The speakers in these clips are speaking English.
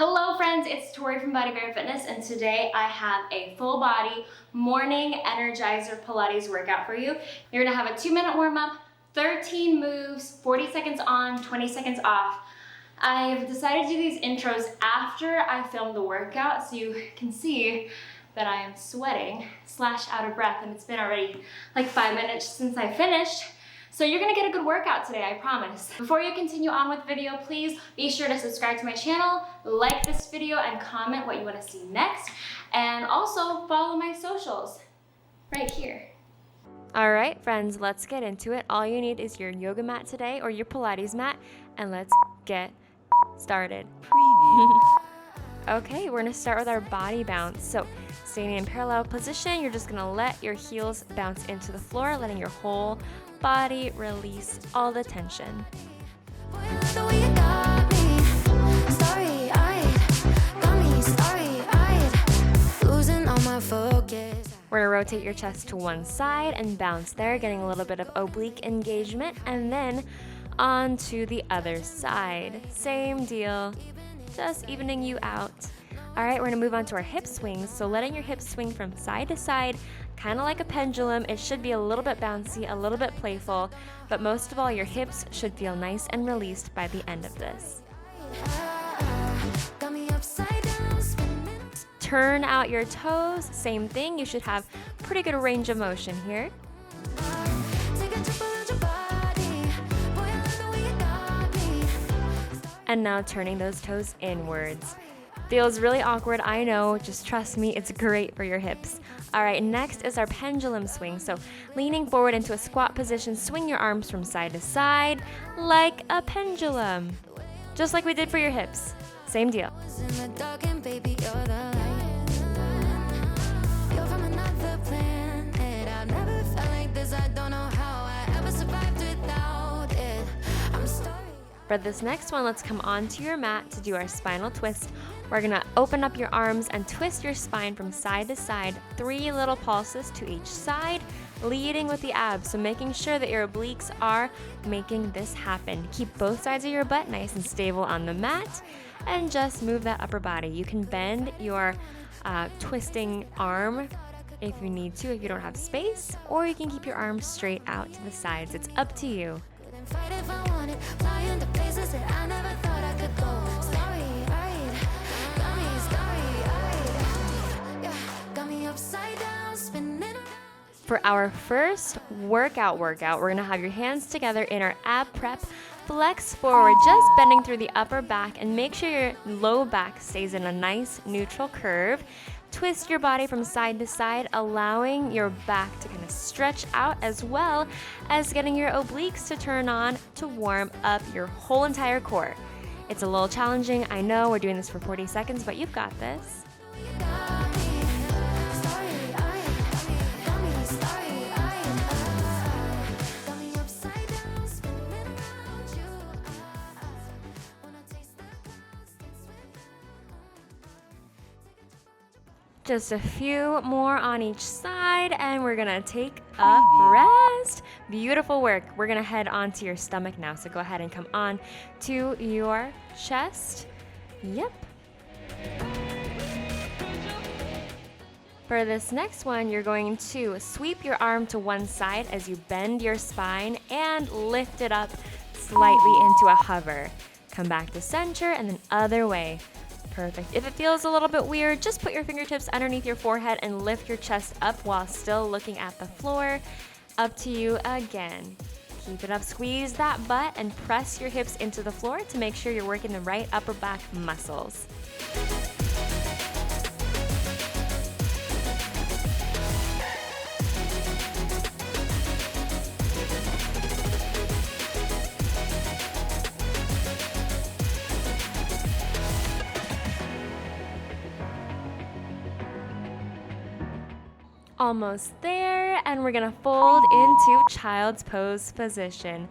Hello friends, it's Tori from Body Bear Fitness, and today I have a full body morning energizer Pilates workout for you. You're gonna have a 2-minute warm up, 13 moves, 40 seconds on, 20 seconds off. I've decided to do these intros after I film the workout so you can see that I am sweating / out of breath, and it's been already like 5 minutes since I finished. So you're gonna get a good workout today, I promise. Before you continue on with the video, please be sure to subscribe to my channel, like this video, and comment what you wanna see next. And also follow my socials right here. All right, friends, let's get into it. All you need is your yoga mat today or your Pilates mat, and let's get started. Okay, we're gonna start with our body bounce. So standing in parallel position, you're just gonna let your heels bounce into the floor, letting your whole body release all the tension. We're gonna rotate your chest to one side and bounce there, getting a little bit of oblique engagement, and then on to the other side. Same deal, just evening you out. All right, we're gonna move on to our hip swings. So letting your hips swing from side to side, kind of like a pendulum. It should be a little bit bouncy, a little bit playful, but most of all, your hips should feel nice and released by the end of this. Turn out your toes, same thing. You should have pretty good range of motion here. And now turning those toes inwards. Feels really awkward, I know, just trust me, it's great for your hips. All right, next is our pendulum swing. So leaning forward into a squat position, swing your arms from side to side like a pendulum. Just like we did for your hips, same deal. For this next one, let's come onto your mat to do our spinal twist. We're gonna open up your arms and twist your spine from side to side, 3 little pulses to each side, leading with the abs. So making sure that your obliques are making this happen. Keep both sides of your butt nice and stable on the mat, and just move that upper body. You can bend your twisting arm if you need to, if you don't have space, or you can keep your arms straight out to the sides. It's up to you. For our first workout, we're gonna have your hands together in our ab prep. Flex forward, just bending through the upper back, and make sure your low back stays in a nice neutral curve. Twist your body from side to side, allowing your back to kind of stretch out, as well as getting your obliques to turn on to warm up your whole entire core. It's a little challenging, I know. We're doing this for 40 seconds, but you've got this. Just a few more on each side, and we're gonna take a rest. Beautiful work. We're gonna head on to your stomach now, so go ahead and come on to your chest. Yep. For this next one, you're going to sweep your arm to one side as you bend your spine and lift it up slightly into a hover. Come back to center and then other way. Perfect. If it feels a little bit weird, just put your fingertips underneath your forehead and lift your chest up while still looking at the floor. Up to you again. Keep it up, squeeze that butt, and press your hips into the floor to make sure you're working the right upper back muscles. Almost there, and we're gonna fold into child's pose position.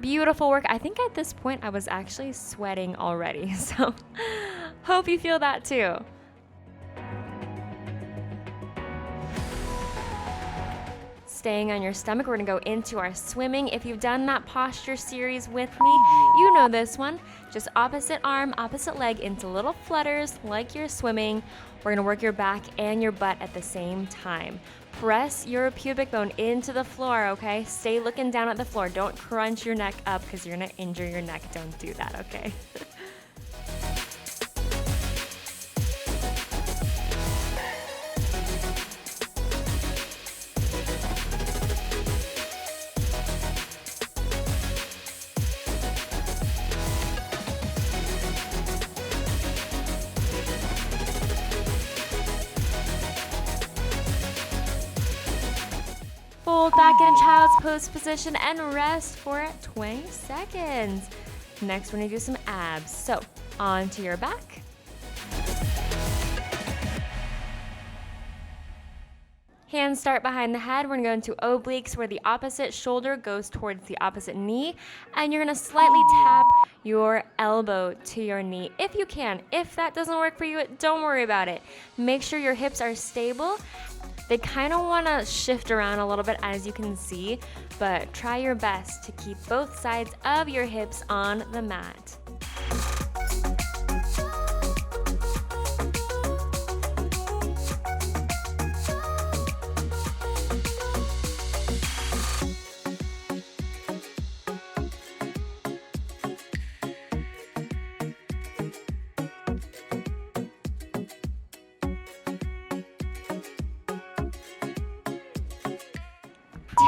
Beautiful work. I think at this point I was actually sweating already, so hope you feel that too. staying on your stomach, we're gonna go into our swimming. If you've done that posture series with me, you know this one. Just opposite arm, opposite leg into little flutters like you're swimming. We're gonna work your back and your butt at the same time. Press your pubic bone into the floor, okay? Stay looking down at the floor. Don't crunch your neck up because you're gonna injure your neck. Don't do that, okay? Fold back in child's pose position and rest for 20 seconds. Next, we're gonna do some abs. So, onto your back. Hands start behind the head. We're gonna go into obliques where the opposite shoulder goes towards the opposite knee, and you're gonna slightly tap your elbow to your knee if you can. If that doesn't work for you, don't worry about it. Make sure your hips are stable. They kind of want to shift around a little bit, as you can see, but try your best to keep both sides of your hips on the mat.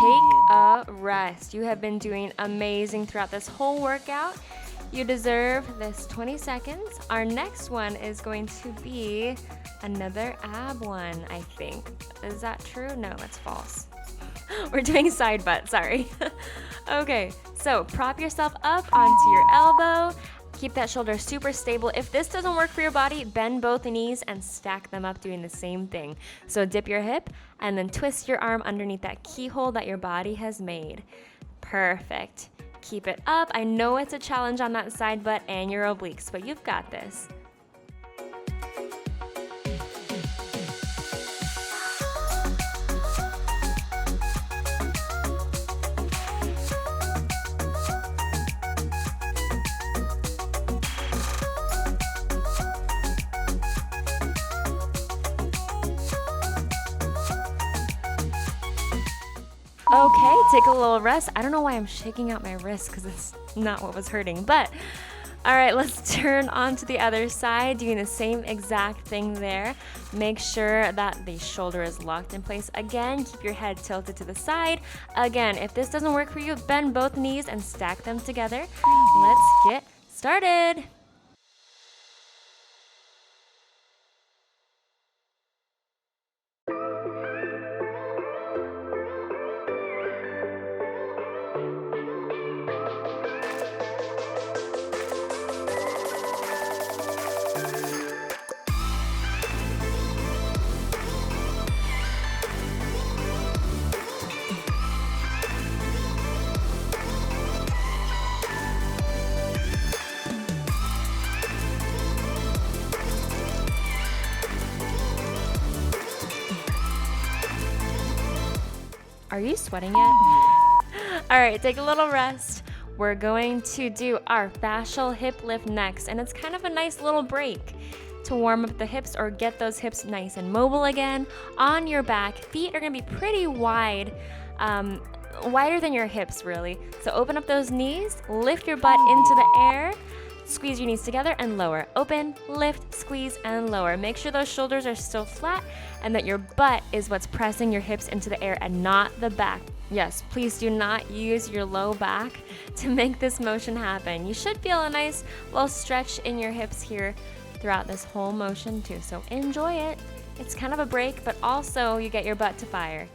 Take a rest. You have been doing amazing throughout this whole workout. You deserve this 20 seconds. Our next one is going to be another ab one, I think. Is that true? No, it's false. We're doing side butt, sorry. Okay, so prop yourself up onto your elbow. Keep that shoulder super stable. If this doesn't work for your body, bend both knees and stack them up doing the same thing. So dip your hip and then twist your arm underneath that keyhole that your body has made. Perfect. Keep it up. I know it's a challenge on that side butt and your obliques, but you've got this. Okay, take a little rest. I don't know why I'm shaking out my wrist because it's not what was hurting, but all right, let's turn on to the other side, doing the same exact thing there. Make sure that the shoulder is locked in place. Again, keep your head tilted to the side. Again, if this doesn't work for you, bend both knees and stack them together. Let's get started. Are you sweating yet? All right, take a little rest. We're going to do our fascial hip lift next, and it's kind of a nice little break to warm up the hips or get those hips nice and mobile again. On your back, feet are gonna be pretty wide, wider than your hips really. So open up those knees, lift your butt into the air, squeeze your knees together and lower. Open, lift, squeeze, and lower. Make sure those shoulders are still flat and that your butt is what's pressing your hips into the air and not the back. Yes, please do not use your low back to make this motion happen. You should feel a nice little stretch in your hips here throughout this whole motion too. So enjoy it. It's kind of a break, but also you get your butt to fire.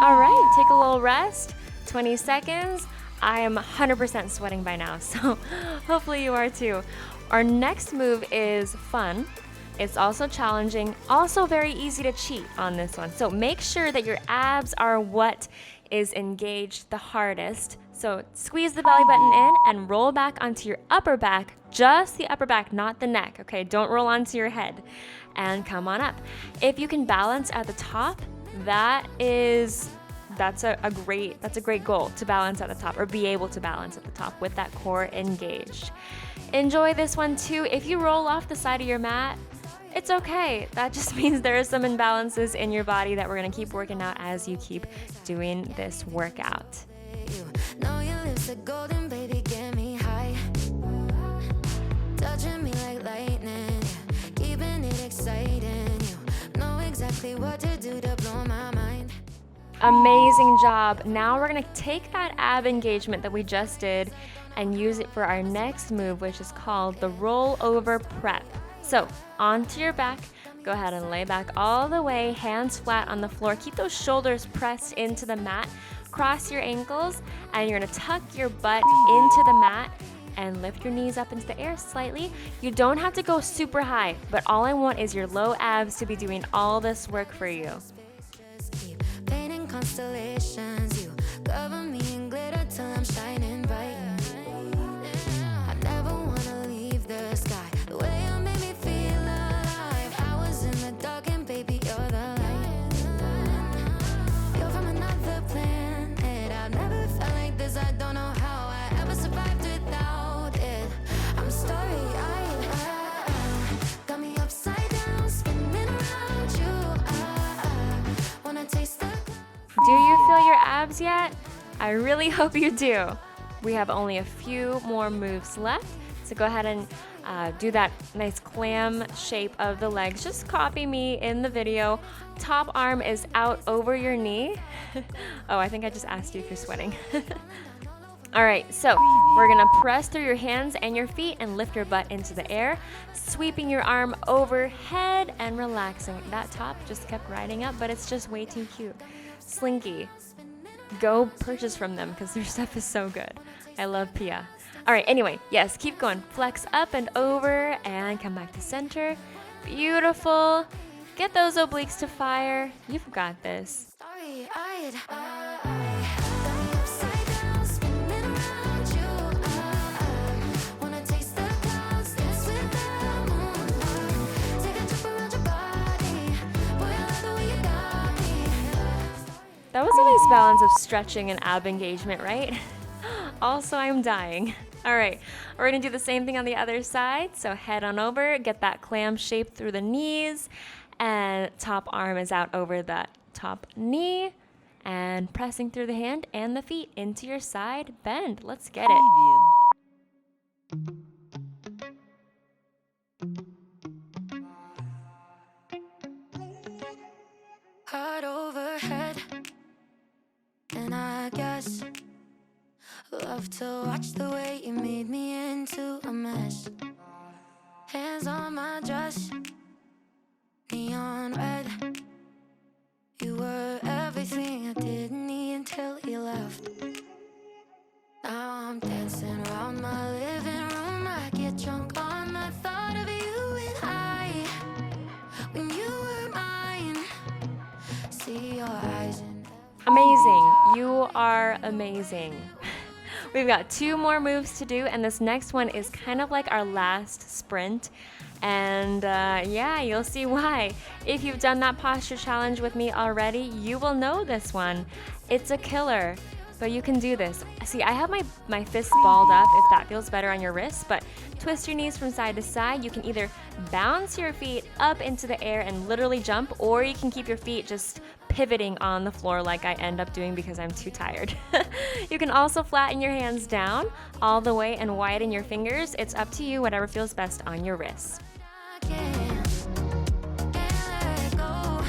All right, take a little rest, 20 seconds. I am 100% sweating by now, so hopefully you are too. Our next move is fun. It's also challenging, also very easy to cheat on this one. So make sure that your abs are what is engaged the hardest. So squeeze the belly button in and roll back onto your upper back, just the upper back, not the neck, okay? Don't roll onto your head. And come on up. If you can balance at the top, that's a great goal, to balance at the top or be able to balance at the top with that core engaged. Enjoy this one too. If you roll off the side of your mat, it's okay. That just means there are some imbalances in your body that we're gonna keep working out as you keep doing this workout. Know your lips are golden, baby, get me high. Touching me like lightning, keeping it exciting. You know exactly what to do to blow my mind. Amazing job. Now we're gonna take that ab engagement that we just did and use it for our next move, which is called the rollover prep. So onto your back, go ahead and lay back all the way, hands flat on the floor. Keep those shoulders pressed into the mat. Cross your ankles, and you're gonna tuck your butt into the mat and lift your knees up into the air slightly. You don't have to go super high, but all I want is your low abs to be doing all this work for you. Just keep painting constellations. You cover me in glitter till I'm shining bright. I never wanna leave the sky. The way you made me feel alive. I was in the dark and baby, you're the light. You're from another planet. I've never felt like this. I don't know how I ever survived without it. I'm starry-eyed. Got me upside down, spinning around you. Wanna taste the... Do you feel your abs yet? I really hope you do. We have only a few more moves left, so go ahead and do that nice clam shape of the legs. Just copy me in the video. Top arm is out over your knee. Oh, I think I just asked you if you're sweating. All right, so we're gonna press through your hands and your feet and lift your butt into the air, sweeping your arm overhead and relaxing. That top just kept riding up, but it's just way too cute. Slinky. Go purchase from them because their stuff is so good. I love Pia. All right, anyway, yes, keep going. Flex up and over and come back to center. Beautiful. Get those obliques to fire. You've got this. Starry-eyed. Got me upside down, spinning around you. Wanna taste the clouds, dance with the moon. Take a trip around your body. Boy, I love the way you got me. That was a nice balance of stretching and ab engagement, right? Also, I'm dying. All right, we're gonna do the same thing on the other side. So head on over, get that clam shape through the knees, and top arm is out over that top knee, and pressing through the hand and the feet into your side bend. Let's get it. Heart overhead, and I guess love to watch the way you made me into a mess. Hands on my dress, neon red. You were everything I didn't need until you left. Now I'm dancing around my living room. I get drunk on the thought of you and I. When you were mine, see your eyes in... Amazing. You are amazing. We've got 2 more moves to do, and this next one is kind of like our last sprint. And yeah, you'll see why. If you've done that posture challenge with me already, you will know this one. It's a killer, but you can do this. See, I have my fists balled up if that feels better on your wrists, but twist your knees from side to side. You can either bounce your feet up into the air and literally jump, or you can keep your feet just pivoting on the floor like I end up doing because I'm too tired. You can also flatten your hands down all the way and widen your fingers. It's up to you, whatever feels best on your wrists. I can't let go,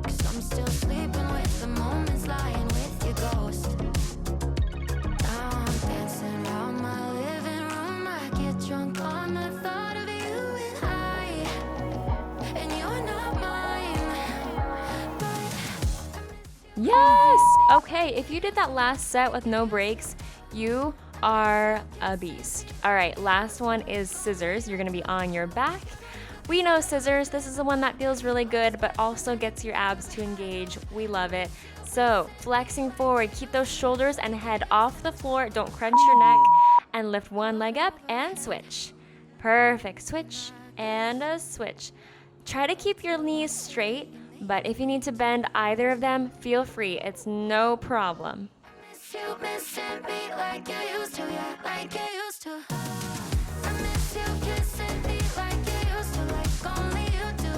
'cause I'm still sleeping with the moments lying with your ghost. Now I'm dancing around my living room. I get drunk on the thought of you and you're not mine. Yes! Okay, if you did that last set with no breaks, you are a beast. All right, last one is scissors. You're gonna be on your back. We know scissors, this is the one that feels really good, but also gets your abs to engage. We love it. So, flexing forward, keep those shoulders and head off the floor. Don't crunch your neck, and lift one leg up and switch. Perfect, switch and a switch. Try to keep your knees straight, but if you need to bend either of them, feel free. It's no problem. You missing me like you used to, yeah, like you used to. I miss you kissing me like you used to, like only you do.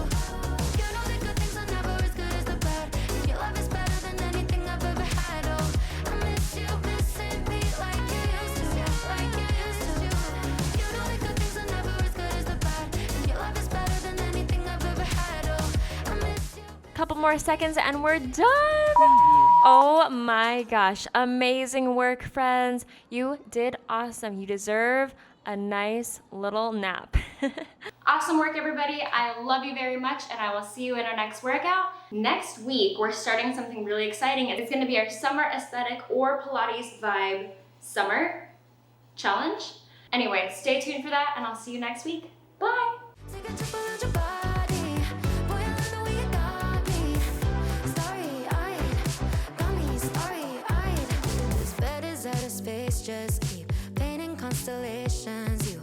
You know the good things are never as good as the bad. And your love is better than anything I've ever had. Oh, I miss you missing me like you used to, yeah, like you used to. You know the good things are never as good as the bad. And your love is better than anything I've ever had. Oh, I miss you. Couple more seconds and we're done. Oh my gosh, amazing work, friends. You did awesome. You deserve a nice little nap. Awesome work, everybody. I love you very much, and I will see you in our next workout. Next week, we're starting something really exciting. It's gonna be our summer aesthetic or Pilates vibe summer challenge. Anyway, stay tuned for that, and I'll see you next week. Bye. Take a trip around your body. Boy, I love the way you got me. Starry-eyed, got me starry-eyed. This bed is out of space, just keep painting constellations. You